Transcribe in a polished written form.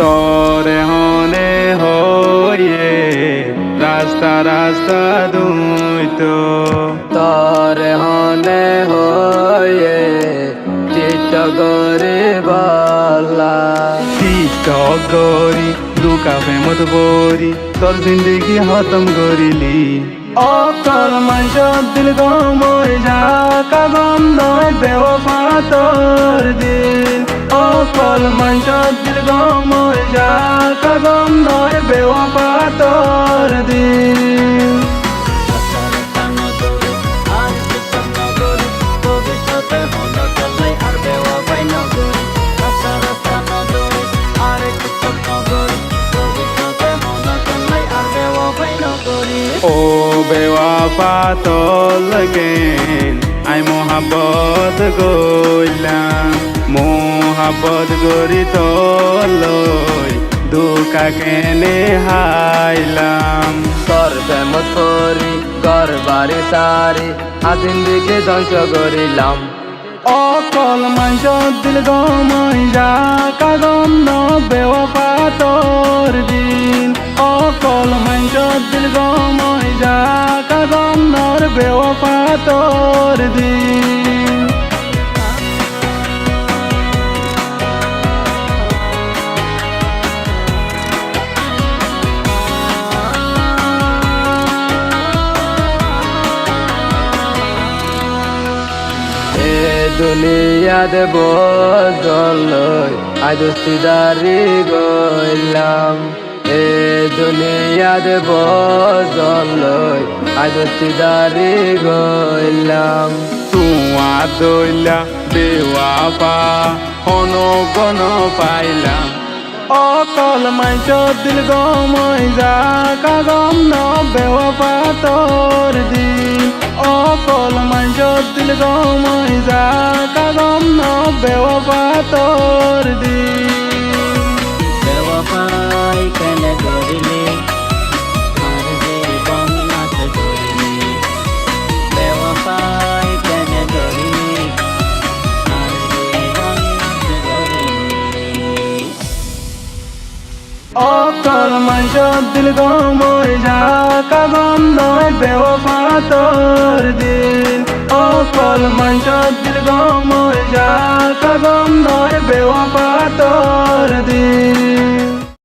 তরে হনে হয়ে রাস্তা রাস্তা দুইতো তরে হনে হয়ে চিটগরে বালা টিকটক গরি দুকা ফেমত বরি তোর জিন্দগি খতম করিলি অকল মাইশ দিল গময় যা কাগম নয় বেওফা তোর দিল অকল মাইশ দিল গময় যা কাগম নয় বেওফা তোর দিল ও বেওয়াফা তোর লাগেন আই মোহাব্বত গইলাম মোহাব্বত গরি তোর লই দুকা কেনে হাইলাম তোর প্রেমত করি ঘর বাড়ি সারি জিন্দিগি ধ্বংস করিলাম অকল মাইশ দিল গময় যা কাগম ন বেওয়াফা তোর দিন অকল মাইশ দিল গময় যা কাগম নর বেওয়াফা তোর দিন দুনিয়াত বদলই আজ দোস্তিদারি গইলাম এ দুনিয়াত বদলই আজ দোস্তিদারি গইলাম তুয়া দইলা বেওয়াফা হন গন পাইলাম অকল মাইশ দিল গময় যা কাগম ন বেওয়াফা তোর দিন অকল মাইশ দিল গময় যা কাগম ন বেওয়াফা তোর দিন বেওয়াফাই কেন করিলি আর জীবন নাশ করিলি বেওয়াফাই কেন করিলি আর জীবন নাশ করিলি অকল মাইশ দিল গময় যা কাগম নয় বেওয়াফা তোর দিন অকল মাইশ দিল গময় যা কাগম নয় বেওয়াফা তোর দিন